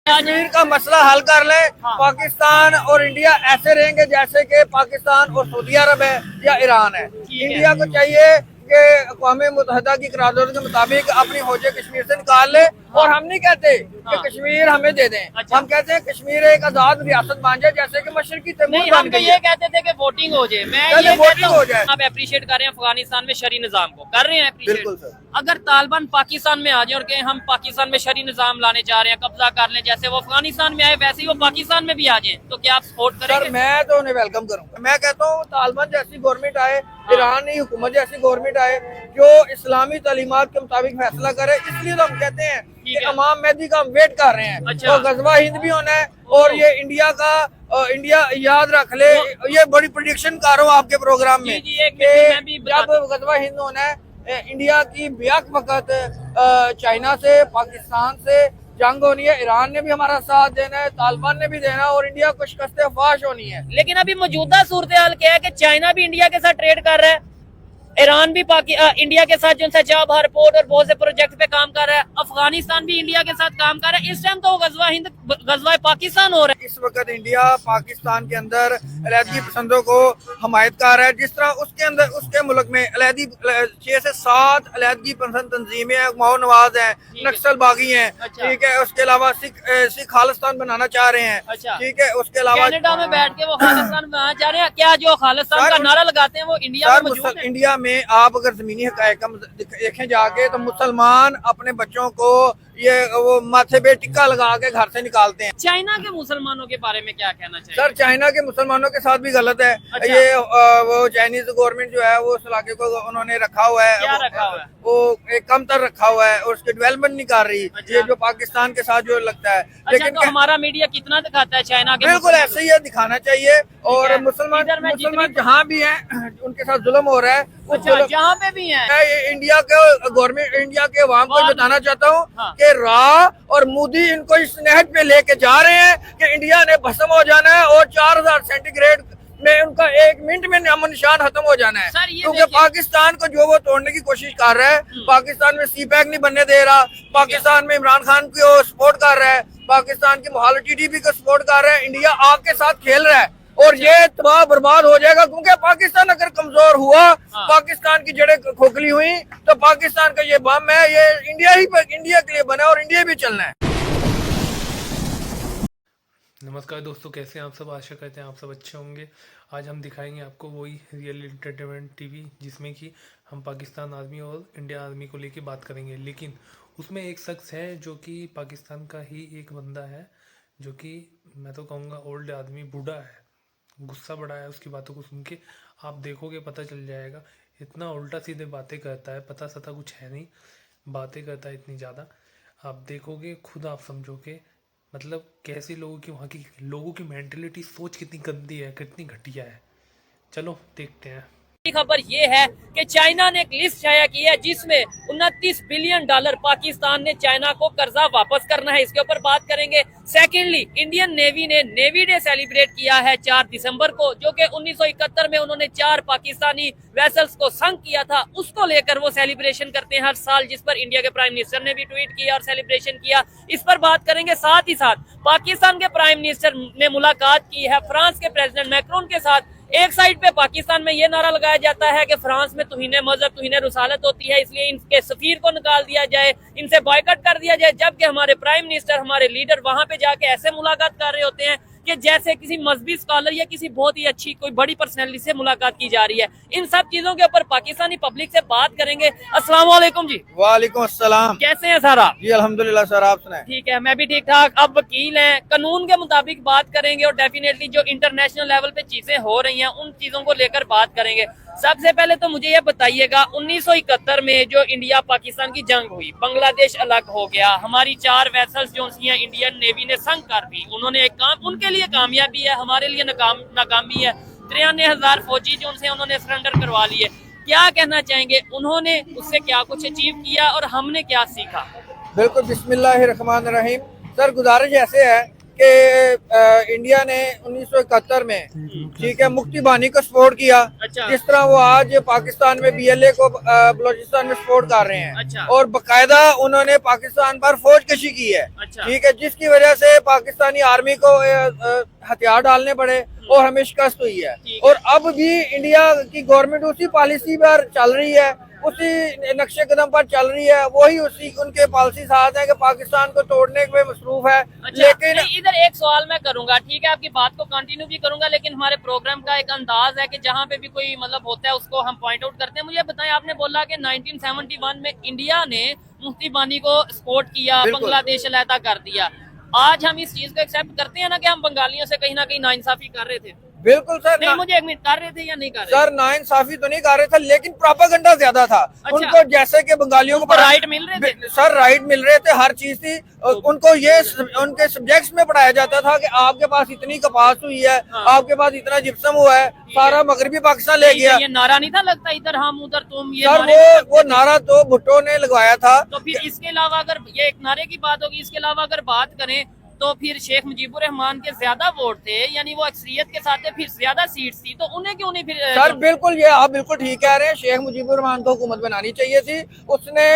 कश्मीर का मसला हल कर ले। पाकिस्तान और इंडिया ऐसे रहेंगे जैसे कि पाकिस्तान और सऊदी अरब है या ईरान है। इंडिया को चाहिए कि अक़वाम मुत्तहिदा की करारदाद के मुताबिक अपनी फौजें कश्मीर से निकाल ले। और हम नहीं कहते कि कश्मीर हमें दे दें, हम कहते हैं कश्मीर एक आजाद रियासत बन जाए जैसे कि मशरकी तैमूर हम तो ये कहते थे कि वोटिंग हो जाए। मैं ये वोटिंग हो जाए। आप अप्रिशिएट कर रहे हैं अफगानिस्तान में शरी निजाम को, कर रहे हैं बिल्कुल अप्रिशिएट। सर। अगर तालिबान पाकिस्तान में आ जाए और कहें हम पाकिस्तान में शरी निजाम लाने जा रहे हैं, कब्जा कर लें, जैसे वो अफगानिस्तान में आए वैसे ही वो पाकिस्तान में भी आ जाए, तो क्या आप सपोर्ट करेंगे? सर मैं तो उन्हें वेलकम करूंगा। मैं कहता हूँ तालिबान जैसी गवर्नमेंट आए, ईरानी हुकूमत जैसी गवर्नमेंट आए जो इस्लामी तालीमात के मुताबिक फैसला करे। इसलिए तो हम कहते हैं कि इमाम मेहदी का हम वेट कर रहे हैं। अच्छा। तो गजवा हिंद भी होना है और ये इंडिया का इंडिया याद रख ले, ये बड़ी प्रेडिक्शन कर रहा हूँ आपके प्रोग्राम में जी, एक मिनट मैं भी जब गजवा हिंद होना है इंडिया की बेहक वक्त चाइना से पाकिस्तान से जंग होनी है। ईरान ने भी हमारा साथ देना है, तालिबान ने भी देना है और इंडिया को शिकस्त फाश होनी है। लेकिन अभी मौजूदा सूरत हाल क्या है कि चाइना भी इंडिया के साथ ट्रेड कर रहा है, ईरान भी इंडिया के साथ जो चाबहार पोर्ट और बहुत से प्रोजेक्ट पे काम कर रहा है, अफगानिस्तान भी इंडिया के साथ काम कर रहा है। इस टाइम तो गजवा हिंद गजवा पाकिस्तान हो रहा है। इस वक्त इंडिया पाकिस्तान के अंदर अलहदगी पसंदों को हमायत कर रहा है। जिस तरह उसके अंदर उसके मुल्क में 6 से 7 अलहदगी पसंद तंजीमें हैं, माओ नवाज हैं, नक्सल बागी हैं। अच्छा। ठीक है, उसके अलावा सिख खालिस्तान बनाना चाह रहे हैं। अच्छा। ठीक है, उसके अलावा कनाडा में बैठ के वो खालिस्तान बनाना चाह रहे हैं। क्या जो खालिस्तान का नारा लगाते हैं वो इंडिया में मौजूद है? इंडिया में आप अगर जमीनी हकायक देखें जाके तो मुसलमान अपने बच्चों को ये वो माथे पे टिक्का लगा के घर से निकालते हैं। चाइना के मुसलमानों के बारे में क्या कहना चाहिए? सर चाइना के मुसलमानों के साथ भी गलत है। अच्छा। ये वो चाइनीज गवर्नमेंट जो है वो उस इलाके को उन्होंने रखा हुआ है। क्या रखा हुआ है? वो एक कमतर रखा हुआ है और उसकी डेवलपमेंट नहीं कर रही। अच्छा। ये जो पाकिस्तान के साथ जो लगता है। अच्छा, लेकिन तो हमारा मीडिया कितना दिखाता है चाइना के? बिल्कुल ऐसे ही है, दिखाना चाहिए। और है। मुसलमान इधर मैं मुसलमान जहाँ भी हैं उनके साथ जुल्म हो रहा है। अच्छा, जहाँ पे भी है। मैं इंडिया के गवर्नमेंट इंडिया के अवाम को बताना चाहता हूँ हाँ। कि रा और मोदी इनको इस नहज पे लेके जा रहे हैं कि इंडिया ने भस्म हो जाना है और 4000 सेंटीग्रेड में उनका 1 मिनट में नामो निशान खत्म हो जाना है। क्योंकि पाकिस्तान को जो वो तोड़ने की कोशिश कर रहा है, पाकिस्तान में सी पैक नहीं बनने दे रहा, पाकिस्तान में इमरान खान को सपोर्ट कर रहा है, पाकिस्तान की मोहाली TDP को सपोर्ट कर रहा है। इंडिया आपके साथ खेल रहा है और ये तबाह बर्बाद हो जाएगा। क्योंकि पाकिस्तान अगर कमजोर हुआ, पाकिस्तान की जड़ें खोखली हुई तो पाकिस्तान का ये बम है, ये इंडिया के लिए बना और इंडिया भी चलना है। नमस्कार दोस्तों, कैसे हैं आप सब? आशा करते हैं आप सब अच्छे होंगे। आज हम दिखाएंगे आपको वही रियल एंटरटेनमेंट टीवी जिसमें कि हम पाकिस्तान आर्मी और इंडिया आर्मी को लेके बात करेंगे। लेकिन उसमें एक शख्स है जो कि पाकिस्तान का ही एक बंदा है, जो कि मैं तो कहूँगा ओल्ड आदमी, बूढ़ा है, गुस्सा बड़ा है। उसकी बातों को सुन के आप देखोगे पता चल जाएगा। इतना उल्टा सीधे बातें करता है, पता सता कुछ है नहीं, बातें करता है इतनी ज़्यादा। आप देखोगे खुद आप समझोगे मतलब कैसे लोगों की, वहाँ की लोगों की मेंटेलिटी, सोच कितनी गंदी है, कितनी घटिया है। चलो देखते हैं। खबर ये है कि चाइना ने एक लिस्ट शाया की है जिसमें $29 बिलियन पाकिस्तान ने चाइना को कर्जा वापस करना है। इसके ऊपर बात करेंगे। सेकेंडली, इंडियन नेवी ने नेवी डे सेलिब्रेट किया है 4 दिसंबर को, जो कि 1971 में उन्होंने 4 पाकिस्तानी वेसल्स को संक किया था। उसको लेकर वो सेलिब्रेशन करते हैं हर साल, जिस पर इंडिया के प्राइम मिनिस्टर ने भी ट्वीट किया और सेलिब्रेशन किया। इस पर बात करेंगे। साथ ही साथ पाकिस्तान के प्राइम मिनिस्टर ने मुलाकात की है फ्रांस के प्रेसिडेंट मैक्रोन के साथ। एक साइड पे पाकिस्तान में ये नारा लगाया जाता है कि फ्रांस में तुहीने मजहब, तुहीने रसालत होती है, इसलिए इनके सफीर को निकाल दिया जाए, इनसे बॉयकॉट कर दिया जाए। जबकि हमारे प्राइम मिनिस्टर, हमारे लीडर वहां पे जाके ऐसे मुलाकात कर रहे होते हैं कि जैसे किसी मजहबी स्कॉलर या किसी बहुत ही अच्छी कोई बड़ी पर्सनैलिटी से मुलाकात की जा रही है। इन सब चीजों के ऊपर पाकिस्तानी पब्लिक से बात करेंगे। अस्सलाम वालेकुम जी। वालेकुम अस्सलाम। कैसे हैं सर आप? जी अल्हम्दुलिल्लाह सर, आप सुनाएं? ठीक है, मैं भी ठीक ठाक। अब वकील हैं, कानून के मुताबिक बात करेंगे और डेफिनेटली जो इंटरनेशनल लेवल पे चीजें हो रही हैं उन चीजों को लेकर बात करेंगे। सबसे पहले तो मुझे ये बताइएगा, 1971 में जो इंडिया पाकिस्तान की जंग हुई, बांग्लादेश अलग हो गया, हमारी 4 वेसल्स जो सी हैं इंडियन नेवी ने संक कर दी। उन्होंने एक काम, उनके लिए कामयाबी है, हमारे लिए नाकामी है। 93,000 फौजी जो उनसे उन्होंने सरेंडर करवा लिए। क्या कहना चाहेंगे, उन्होंने उससे क्या कुछ अचीव किया और हमने क्या सीखा? बिल्कुल, बिस्मिल्लाहिर्रहमानिर्रहीम। सर गुजारिश ऐसे है कि इंडिया ने 1971 में ठीक है मुक्ति बानी को सपोर्ट किया। अच्छा। जिस तरह वो आज पाकिस्तान में BLA को बलोचिस्तान में सपोर्ट कर रहे हैं। अच्छा। और बकायदा उन्होंने पाकिस्तान पर फौज कशी की है। अच्छा। ठीक है, जिसकी वजह से पाकिस्तानी आर्मी को हथियार डालने पड़े और हमें शिकस्त हुई है। और अब भी इंडिया की गवर्नमेंट उसी पॉलिसी पर चल रही है, उसी नक्शे कदम पर चल रही है, वही उसी उनके पॉलिसी साथ है कि पाकिस्तान को तोड़ने में मसरूफ है। अच्छा, लेकिन इधर एक सवाल मैं करूंगा, ठीक है, आपकी बात को कंटिन्यू भी करूंगा, लेकिन हमारे प्रोग्राम का एक अंदाज है कि जहाँ पे भी कोई मतलब होता है उसको हम पॉइंट आउट करते हैं। मुझे बताएं, आपने बोला कि 1971 में इंडिया ने मुफ्ती बानी को सपोर्ट किया, बांग्लादेश अलहदा कर दिया। आज हम इस चीज को एक्सेप्ट करते हैं ना कि हम बंगालियों से कहीं ना कहीं नाइंसाफी कर रहे थे? बिल्कुल सर। नहीं, मुझे एक मिनट, कर रहे थे या नहीं कर रहे? सर नाइंसाफी तो नहीं कर रहे थे, लेकिन प्रोपेगेंडा ज्यादा था। अच्छा। उनको जैसे कि बंगालियों को राइट मिल रहे थे? सर राइट मिल रहे थे, हर चीज थी। उनको ये उनके सब्जेक्ट्स में पढ़ाया जाता था कि आपके पास इतनी कपास हुई है, आपके पास इतना जिप्सम हुआ है, सारा मगरबी पाकिस्तान ले गया। ये नारा नहीं था लगता, इधर हम उधर तुम, ये सर वो नारा तो भुट्टो ने लगवाया था। तो फिर इसके अलावा अगर ये एक नारे की बात होगी, इसके अलावा अगर बात करें तो फिर शेख मुजीबुर रहमान के ज्यादा वोट थे, यानी वो अक्सरियत के साथ थे, फिर ज्यादा सीट्स थी, तो उन्हें क्यों नहीं? फिर सर बिल्कुल, ये आप बिल्कुल ठीक कह रहे हैं। शेख मुजीबुर रहमान को हुकूमत बनानी चाहिए थी। उसने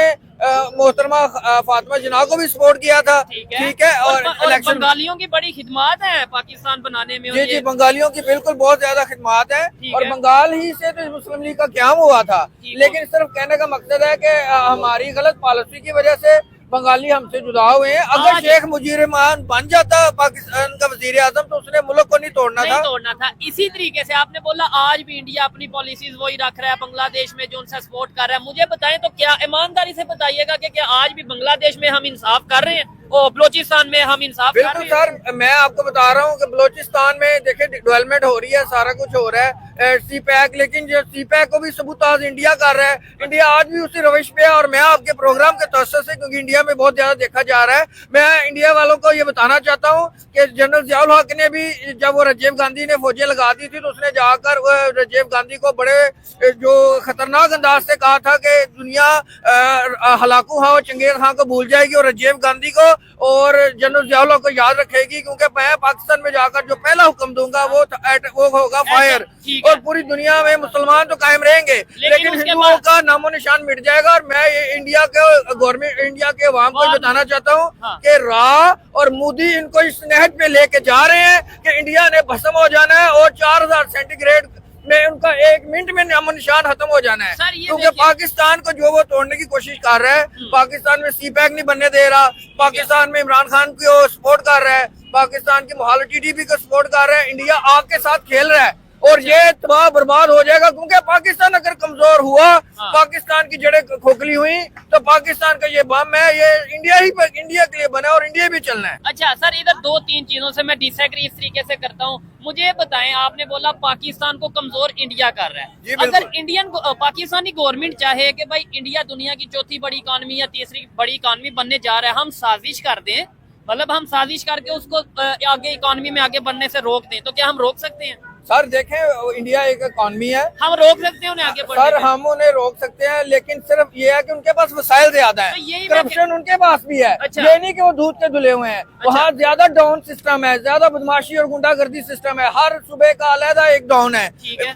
मोहतरमा फातिमा जिन्ना को भी सपोर्ट किया था। ठीक है। और इलेक्शन, बंगालियों की बड़ी खिदमत है पाकिस्तान बनाने में। जी, बंगालियों की बिल्कुल बहुत ज्यादा खिदमत है। और बंगाल ही से तो मुस्लिम लीग का क्याम हुआ था। लेकिन सिर्फ कहने का मकसद है कि हमारी गलत पॉलिसी की वजह से बंगाली हमसे जुदा हुए हैं। अगर शेख मुजीबुर रहमान बन जाता पाकिस्तान का वजीर आजम तो उसने मुल्क को नहीं तोड़ना था। इसी तरीके से आपने बोला आज भी इंडिया अपनी पॉलिसीज वही रख रहा है बांग्लादेश में जो उनसे सपोर्ट कर रहा है। मुझे बताएं तो क्या ईमानदारी से बताइएगा कि क्या आज भी बांग्लादेश में हम इंसाफ कर रहे हैं और बलोचिस्तान में हम इंसाफ कर रहे हैं? बिल्कुल सर, मैं आपको बता रहा हूँ कि बलोचिस्तान में देखिए डेवलपमेंट हो रही है, सारा कुछ हो रहा है, CPEC, लेकिन जो CPEC को भी सबूताज इंडिया कर रहा है। इंडिया आज भी उसी रविश पे है। और मैं आपके प्रोग्राम के तवज्जो से, क्योंकि इंडिया में बहुत ज्यादा देखा जा रहा है, मैं इंडिया वालों को ये बताना चाहता हूँ कि जनरल जियाउल हक ने भी, जब वो राजीव गांधी ने फौजें लगा दी थी, तो उसने जाकर राजीव गांधी को बड़े जो खतरनाक अंदाज से कहा था कि दुनिया हलाकू खां और चंगेज खां को भूल जाएगी और राजीव गांधी को और जनरल जियाउल हक को याद रखेगी, क्योंकि मैं पाकिस्तान में जाकर जो पहला हुक्म दूंगा वो होगा फायर। और पूरी दुनिया में मुसलमान तो कायम रहेंगे, लेकिन हिंदुओं का नामो निशान मिट जाएगा। और मैं इंडिया के गवर्नमेंट, इंडिया के अवाम को बताना चाहता हूँ कि राह और मोदी इनको इस नहज पे लेके जा रहे हैं कि इंडिया ने भस्म हो जाना है और 4000 सेंटीग्रेड में उनका 1 मिनट में नामो निशान खत्म हो जाना है। क्योंकि पाकिस्तान को जो वो तोड़ने की कोशिश कर रहा है, पाकिस्तान में CPEC नहीं बनने दे रहा, पाकिस्तान में इमरान खान को सपोर्ट कर रहा है, पाकिस्तान की मोहाल TDP को सपोर्ट कर रहा है। इंडिया आग के साथ खेल रहा है और ये तबाह बर्बाद हो जाएगा। क्योंकि पाकिस्तान अगर कमजोर हुआ, पाकिस्तान की जड़ें खोखली हुई, तो पाकिस्तान का ये बम है, ये इंडिया के लिए बना और इंडिया भी चलना है। अच्छा सर, इधर 2-3 चीजों से मैं डिसएग्री इस तरीके से करता हूँ। मुझे बताएं, आपने बोला पाकिस्तान को कमजोर इंडिया कर रहा है। अगर पाकिस्तानी गवर्नमेंट चाहे कि भाई इंडिया दुनिया की चौथी बड़ी इकॉनमी या तीसरी बड़ी इकॉनमी बनने जा रहा है, हम साजिश कर दें, मतलब हम साजिश करके उसको आगे इकॉनमी में आगे बनने से रोक दें, तो क्या हम रोक सकते हैं? सर देखें, इंडिया एक इकॉनमी है, हम रोक सकते हैं उन्हें आगे बढ़ने सर, हम उन्हें रोक सकते हैं, लेकिन सिर्फ ये है कि उनके पास वसाइल ज्यादा है, तो करप्शन उनके पास भी है। अच्छा। ये नहीं कि वो दूध के धुले हुए हैं। वहाँ ज्यादा डाउन सिस्टम है, ज्यादा बदमाशी और गुंडागर्दी सिस्टम है, हर सूबे का अलहदा एक डाउन है।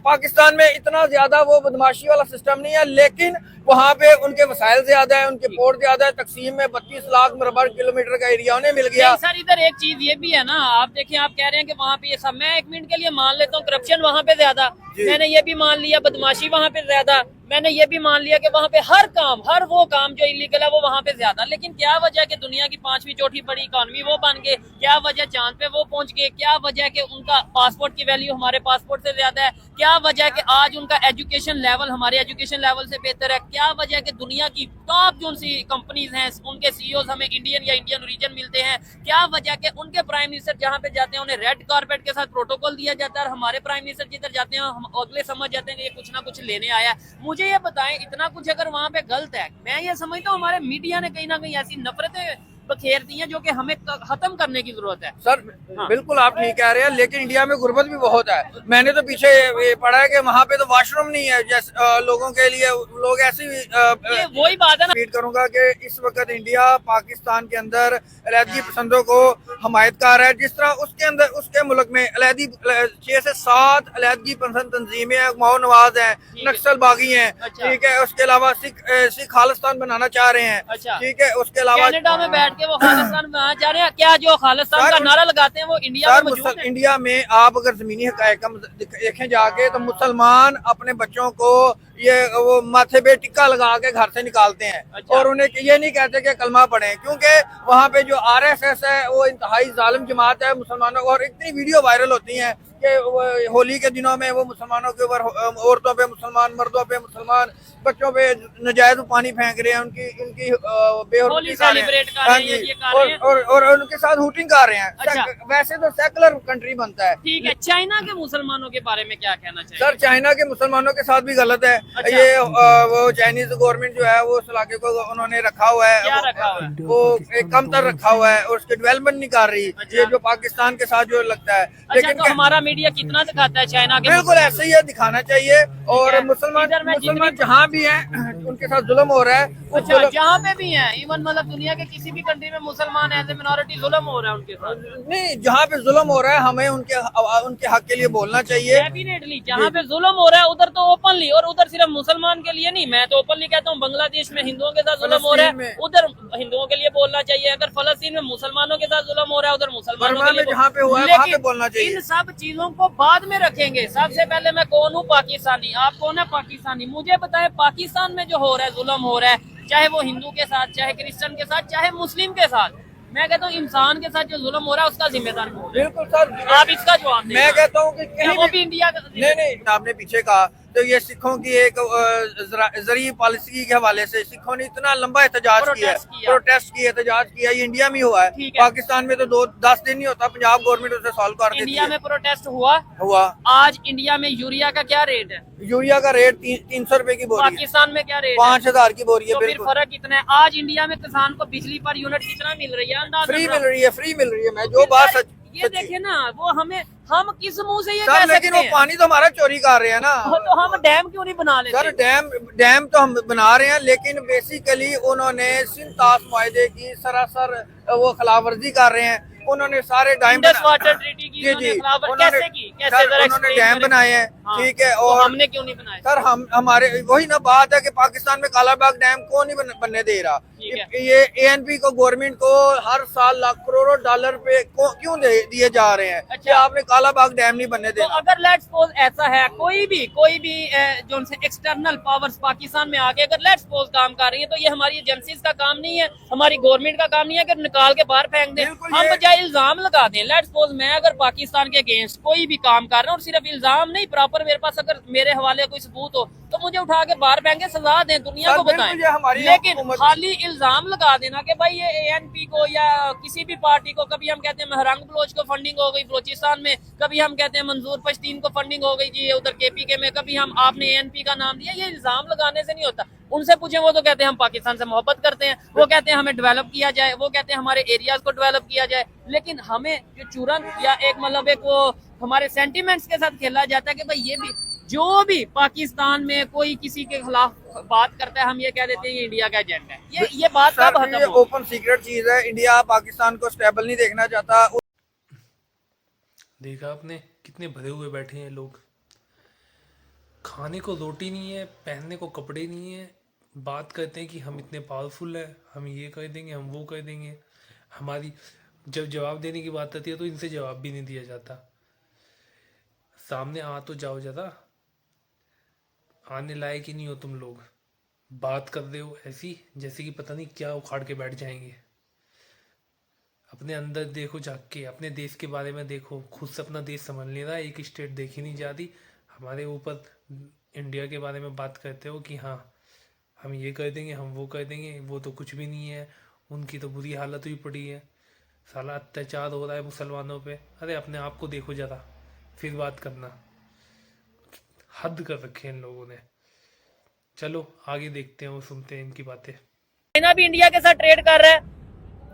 पाकिस्तान में इतना ज्यादा वो बदमाशी वाला सिस्टम नहीं है, लेकिन वहाँ पे उनके वसाइल ज्यादा है, उनके पोर्ट ज्यादा है। तकसीम में 32 लाख मरबा किलोमीटर का एरिया उन्हें मिल गया। सर इधर एक चीज ये भी है ना, आप देखिए, आप कह रहे हैं कि वहाँ पे ये सब, मैं 1 मिनट के लिए मान लेता हूँ करप्शन वहाँ पे ज्यादा, मैंने ये भी मान लिया बदमाशी वहाँ पे ज्यादा, मैंने ये भी मान लिया कि वहाँ पे हर वो काम जो इलीगल है वो वहाँ पे ज्यादा। लेकिन क्या वजह कि दुनिया की 5वीं चौथी बड़ी इकॉनमी वो बन गए? क्या वजह चांद पे वो पहुंच गए? क्या वजह कि उनका पासपोर्ट की वैल्यू हमारे पासपोर्ट से ज्यादा है? क्या वजह कि आज उनका एजुकेशन लेवल हमारे एजुकेशन लेवल से बेहतर है? क्या वजह कि दुनिया की टॉप जो सी कंपनीज हैं उनके CEOs हमें इंडियन या इंडियन ओरिजिन मिलते हैं? क्या वजह कि उनके प्राइम मिनिस्टर जहाँ पे जाते हैं उन्हें रेड कारपेट के साथ प्रोटोकॉल दिया जाता है और हमारे प्राइम मिनिस्टर जिधर जाते हैं हम अगले समझ जाते हैं कि ये कुछ ना कुछ लेने आया है? मुझे ये बताएं, इतना कुछ अगर वहाँ पे गलत है, मैं ये समझता हूँ हमारे मीडिया ने कहीं ना कहीं ऐसी नफरतें बखेरती हैं जो कि हमें खत्म करने की जरूरत है। सर हाँ। बिल्कुल आप ठीक कह रहे हैं, लेकिन इंडिया में गुर्बत भी बहुत है। मैंने तो पीछे ये पढ़ा है कि वहाँ पे तो वॉशरूम नहीं है जैसे लोगों के लिए, लोग ऐसी ये वही बात है ना। रिपीट करूंगा कि इस वक्त इंडिया पाकिस्तान के अंदर अलहदगी पसंदों को हमायत कर रहा है। जिस तरह उसके अंदर उसके मुल्क में 6 से 7 अलहदगी पसंद तंजीमें हैं, मऊ नवाज है, नक्सल बागी हैं, अच्छा। ठीक है। उसके अलावा सिख खालिस्तान बनाना चाह रहे हैं, अच्छा। ठीक है। उसके अलावा कनाडा में बैठ के वो खालिस्तान बनाना चाह रहे हैं। क्या जो खालिस्तान का नारा लगाते हैं वो इंडिया में मौजूद है? इंडिया में आप अगर जमीनी हकायक देखें जाके, तो मुसलमान अपने बच्चों को ये वो माथे पे टिक्का लगा के घर से निकालते हैं। अच्छा। और उन्हें ये नहीं कहते कि कलमा पढ़ें, क्योंकि वहाँ पे जो RSS है वो इंतहाई जालिम जमात है मुसलमानों को। और इतनी वीडियो वायरल होती हैं कि होली के दिनों में वो मुसलमानों के ऊपर, औरतों पे मुसलमान, मर्दों पे मुसलमान, बच्चों पे नजायज पानी फेंक रहे हैं, उनकी होली सेलिब्रेट कर रहे हैं, ये कर रहे हैं। और उनके साथ हुटिंग कर रहे हैं। अच्छा। वैसे तो सेकुलर कंट्री बनता है। ठीक है, चाइना के मुसलमानों के बारे में क्या कहना चाहिए? सर चाइना के मुसलमानों के साथ भी गलत है। अच्छा। ये वो चाइनीज गवर्नमेंट जो है वो उस इलाके को उन्होंने रखा हुआ है, क्या रखा हुआ है? वो एक कमतर रखा हुआ है और उसकी डेवलपमेंट नहीं कर रही। अच्छा। ये जो पाकिस्तान के साथ जो लगता है, अच्छा, तो हमारा मीडिया कितना दिखाता है चाइना के? बिल्कुल ऐसे ही है, दिखाना चाहिए। और है। मुसलमान इधर मैं जितनी- जहाँ भी हैं उनके साथ जुल्म हो रहा है। उस अच्छा, जुल्म- जहाँ पे भी हैं, इवन मतलब दुनिया के किसी भी कंट्री में मुसलमान एज ए मिनोरिटी जुल्म हो रहा है उनके साथ। नहीं, जहाँ पे जुल्म हो रहा है हमें उनके हक के लिए बोलना चाहिए। डेफिनेटली जहाँ पे जुल्म हो रहा है उधर तो ओपनली, और उधर सिर्फ मुसलमान के लिए नहीं, मैं तो ओपनली कहता हूँ बांग्लादेश में हिंदुओं के साथ जुल्म हो रहा है, उधर हिंदुओं के लिए बोलना चाहिए। अगर फलस्तीन में मुसलमानों के साथ जुल्म हो रहा है, उधर मुसलमानों बर्मा के लिए में जहाँ पे हुआ है वहाँ पे लेकिन बोलना चाहिए। इन सब चीजों को बाद में रखेंगे। सबसे पहले मैं कौन हूँ? पाकिस्तानी। आप कौन है? पाकिस्तानी। मुझे बताएं पाकिस्तान में जो हो रहा है, जुल्म हो रहा है, चाहे वो हिंदू के साथ, चाहे क्रिश्चियन के साथ, चाहे मुस्लिम के साथ, मैं कहता हूँ इंसान के साथ जो जुल्म हो रहा है उसका जिम्मेदार कौन है? बिल्कुल सर, आप इसका जवाब दें। मैं कहता हूँ कि क्या वो भी इंडिया का? नहीं, आपने पीछे कहा तो ये सिखों की एक जरिए पॉलिसी के हवाले से सिखों ने इतना लंबा एहतजाज किया, प्रोटेस्ट किया, एहतजाज किया। ये इंडिया में हुआ है, पाकिस्तान में तो 10 दिन नहीं होता, पंजाब गवर्नमेंट उसे सॉल्व कर देती है। इंडिया में प्रोटेस्ट हुआ। आज इंडिया में यूरिया का क्या रेट है? यूरिया का रेट 300 रुपए की बोरी है। पाकिस्तान में क्या रेट? 5000 की बोरी है। तो फिर फर्क कितना है? आज इंडिया में किसान को बिजली पर यूनिट कितना मिल रही है? अंदाजा फ्री मिल रही है। मैं जो बात ये देखे ना, वो हम किस मुंह से ये सर, कह लेकिन सकते वो हैं? पानी तो हमारा चोरी कर रहे हैं ना। तो हम डैम क्यों नहीं बना लेते? सर डैम तो हम बना रहे हैं, लेकिन बेसिकली उन्होंने सिंतास मायदे की सरासर वो खिलाफवर्जी कर रहे हैं। उन्होंने सारे डैम वाटर ट्रीटी की कैसे की? कैसे उन्होंने डैम बनाए हैं, ठीक है। और हमने क्यों नहीं बनाए? सर हमारे वही ना बात है कि पाकिस्तान में कालाबाग डैम को नहीं बनने दे रहा। ये ANP को, गवर्नमेंट को हर साल लाख करोड़ों डॉलर पे क्यों दिए जा रहे हैं? अच्छा, आपने कालाबाग डैम नहीं बनने देना। तो अगर लेट्स सपोज ऐसा है, कोई भी जो एक्सटर्नल पावर्स पाकिस्तान में आके अगर लेट्स सपोज काम कर रही है, तो ये हमारी एजेंसीज का काम नहीं है, हमारी गवर्नमेंट का काम नहीं है कि निकाल के बाहर फेंक दें। हम बजाय इल्जाम लगा दें। लेट्स सपोज मैं अगर पाकिस्तान के अगेंस्ट कोई भी काम कर रहा हूँ और सिर्फ इल्जाम नहीं, प्रॉपर मेरे पास अगर मेरे हवाले कोई सबूत हो, तो मुझे उठा के बाहर फेंक के सजा दें, दुनिया को बताएं। लेकिन खाली इल्जाम लगा देना कि भाई ये ANP को या किसी भी पार्टी को, कभी हम कहते हैं महरंग बलोच को फंडिंग हो गई बलोचिस्तान में, कभी हम कहते हैं मंजूर पश्तीन को फंडिंग हो गई जी उधर KPK में, कभी हम आपने ANP का नाम दिया। ये इल्जाम लगाने से नहीं होता। उनसे पूछे, वो तो कहते हैं हम पाकिस्तान से मोहब्बत करते हैं, वो कहते हैं हमें डेवलप किया जाए, वो कहते हैं हमारे एरियाज को डेवलप किया जाए। लेकिन हमें जो चूरन या एक मतलब एक वो हमारे सेंटिमेंट्स के साथ खेला जाता है कि भाई ये भी जो भी पाकिस्तान में कोई किसी के खिलाफ बात करता है, हम ये कह देते हैं ये इंडिया का एजेंडा है। ये बात कब खत्म हो? ओपन सीक्रेट चीज है। इंडिया पाकिस्तान को स्टेबल नहीं देखना चाहता। देखा आपने कितने भरे हुए बैठे हैं लोग। खाने को रोटी नहीं है, पहनने को कपड़े नहीं है, बात करते हैं कि हम इतने पावरफुल हैं, हम ये कर देंगे, हम वो कर देंगे। हमारी जब जवाब देने की बात आती है तो इनसे जवाब भी नहीं दिया जाता। सामने आ तो जाओ ज़रा, आने लायक ही नहीं हो तुम लोग। बात कर रहे हो ऐसी जैसे कि पता नहीं क्या उखाड़ के बैठ जाएंगे। अपने अंदर देखो, झाँक के अपने देश के बारे में देखो। खुद से अपना देश समझ नहीं रहा, एक स्टेट देखी नहीं जा रही। हमारे ऊपर इंडिया के बारे में बात करते हो कि हाँ हम ये कर देंगे, हम वो कर देंगे। वो तो कुछ भी नहीं है, उनकी तो बुरी हालत हुई पड़ी है। साला अत्याचार हो रहा है मुसलमानों पे। अरे अपने आप को देखो ज़रा, फिर बात करना। हद कर रखे इन लोगों ने। चलो आगे देखते हैं और सुनते हैं इनकी बातें। चाइना भी इंडिया के साथ ट्रेड कर रहा है।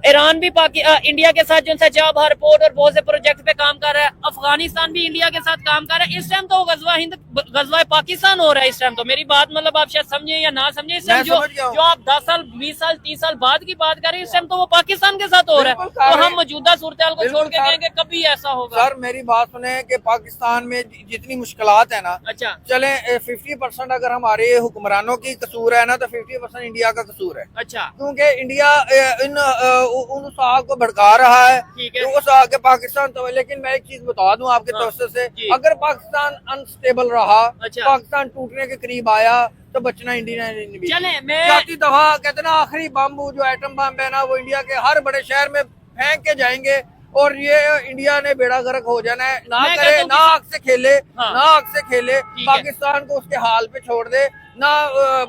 ईरान भी इंडिया के साथ जो चाबहार पोर्ट और बहुत से प्रोजेक्ट पे काम कर रहा है। अफगानिस्तान भी इंडिया के साथ काम कर रहा है। इस टाइम तो गजवा पाकिस्तान हो रहा है। इस टाइम तो मेरी बात मतलब आप शायद समझे या ना समझे, इस टाइम जो आप 10 साल 20 साल 30 साल बाद की बात कर रहे हैं, इस टाइम तो वो पाकिस्तान के साथ हो रहा है। तो हम मौजूदा सूरत हाल को छोड़ के कहेंगे कभी ऐसा होगा? सर मेरी बात सुने कि पाकिस्तान में जितनी मुश्किलात है ना, अच्छा चले 50% अगर हमारे हुक्मरानों की कसूर है ना, तो 50% इंडिया का कसूर है। अच्छा क्योंकि इंडिया इन उन साहब को भड़का रहा है, ठीक है। तो वो साहब के पाकिस्तान तो। लेकिन मैं एक चीज बता दूं आपके तवज्जो से, जी। अगर पाकिस्तान अनस्टेबल रहा, अच्छा। पाकिस्तान टूटने के करीब आया, तो बचना इंडिया ने भी। चले मैं जाती दफा कहते ना, आखिरी बम्बू जो एटम बम है ना, वो इंडिया के हर बड़े शहर में फेंक के जाएंगे और ये इंडिया ने बेड़ा गर्क हो जाना है। ना मैं करे, कहता हूं ना आग से खेले, हाँ। ना आग से खेले, ठीक है। पाकिस्तान को उसके हाल पे छोड़ दे ना।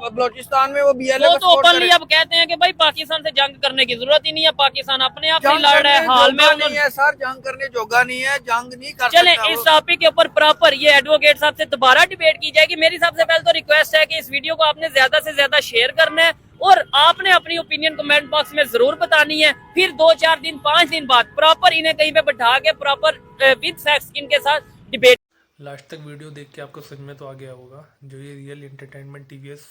बलोचिस्तान में वो BLA वो का तो सपोर्ट ओपनली करे। अब कहते हैं कि भाई पाकिस्तान से जंग करने की जरूरत ही नहीं है, पाकिस्तान अपने आप ही जंग लड़ रहा है। करने हाल में जोगा नहीं है सर, जंग करने जोगा नहीं है, जंग नहीं कर चले सकता इस वो। टॉपिक के ऊपर प्रॉपर ये एडवोकेट साहब से दोबारा डिबेट की जाएगी। मेरी सबसे पहले तो रिक्वेस्ट है कि इस वीडियो को आपने ज्यादा से ज्यादा शेयर करना है और आपने अपनी ओपिनियन कमेंट बॉक्स में जरूर बतानी है। फिर 2-4 दिन 5 दिन बाद प्रॉपर इन्हें कहीं पे बैठा के प्रॉपर विद फैक्ट्स इनके साथ डिबेट। लास्ट तक वीडियो देख के आपको समझ में तो आ गया होगा, जो ये रियल एंटरटेनमेंट TVS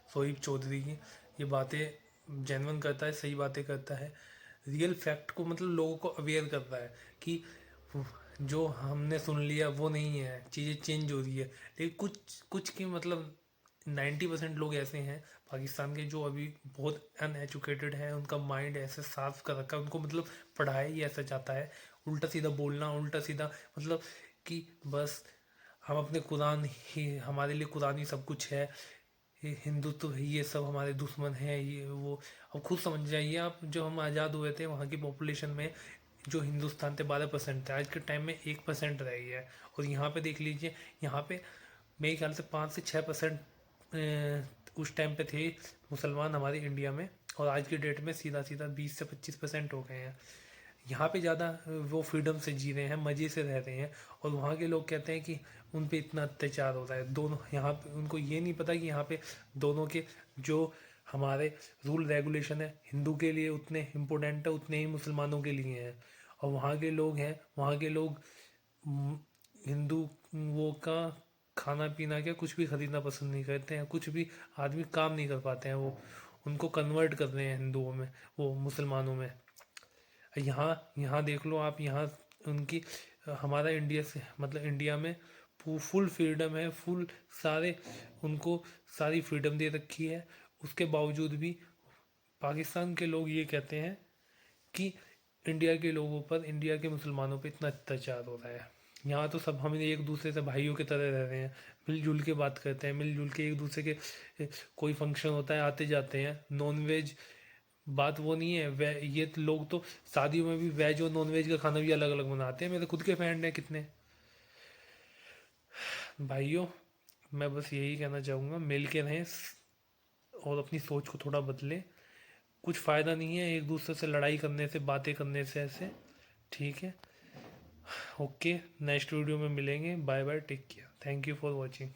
सोहिब चौधरी की ये बातें जेन्युइन करता है, सही बातें करता है, रियल फैक्ट को मतलब लोगों को अवेयर करता है कि जो हमने सुन लिया वो नहीं है, चीज़ें चेंज हो रही है। लेकिन कुछ के मतलब 90% लोग ऐसे हैं पाकिस्तान के जो अभी बहुत अनएजुकेटेड है, उनका माइंड ऐसे साफ कर रखा है, उनको मतलब पढ़ाया ही ऐसा जाता है, उल्टा सीधा बोलना, उल्टा सीधा मतलब कि बस हम अपने कुरान ही, हमारे लिए कुरान ही सब कुछ है, ये हिंदुत्व तो ये सब हमारे दुश्मन है, ये वो। अब खुद समझ जाइए आप, जो हम आज़ाद हुए थे वहाँ की पॉपुलेशन में जो हिंदुस्तान थे 12% थे, आज के टाइम में 1% रह गया है। और यहाँ पे देख लीजिए, यहाँ पे मेरे ख्याल से 5 से 6% उस टाइम पे थे मुसलमान हमारे इंडिया में, और आज की डेट में सीधा सीधा 20 से 25% हो गए हैं। यहाँ पे ज़्यादा वो फ्रीडम से जी रहे हैं, मज़े से रह रहे हैं, और वहाँ के लोग कहते हैं कि उन पे इतना अत्याचार हो रहा है। दोनों यहाँ पे उनको ये नहीं पता कि यहाँ पे दोनों के जो हमारे रूल रेगुलेशन है हिंदू के लिए उतने इम्पोर्टेंट है, उतने ही मुसलमानों के लिए हैं। और वहाँ के लोग हैं, वहाँ के लोग हिंदू वो का खाना पीना क्या कुछ भी ख़रीदना पसंद नहीं करते हैं, कुछ भी आदमी काम नहीं कर पाते हैं, वो उनको कन्वर्ट कर रहे हैं हिंदुओं में, वो मुसलमानों में। यहाँ यहाँ देख लो आप, यहाँ उनकी हमारा इंडिया से मतलब इंडिया में फुल फ्रीडम है, फुल सारे उनको सारी फ्रीडम दे रखी है। उसके बावजूद भी पाकिस्तान के लोग ये कहते हैं कि इंडिया के लोगों पर, इंडिया के मुसलमानों पर इतना अत्याचार हो रहा है। यहाँ तो सब हम एक दूसरे से भाइयों की तरह रह रहे हैं, मिलजुल के बात करते हैं, मिलजुल के एक दूसरे के कोई फंक्शन होता है आते जाते हैं। नॉन वेज बात वो नहीं है, वे ये तो लोग तो शादियों में भी वेज और नॉन वेज का खाना भी अलग अलग बनाते हैं। मेरे खुद के फ्रेंड हैं कितने। भाइयों मैं बस यही कहना चाहूँगा, मिल के रहें और अपनी सोच को थोड़ा बदलें। कुछ फ़ायदा नहीं है एक दूसरे से लड़ाई करने से, बातें करने से ऐसे, ठीक है। ओके, नेक्स्ट वीडियो में मिलेंगे। Bye bye, take care, thank you for watching.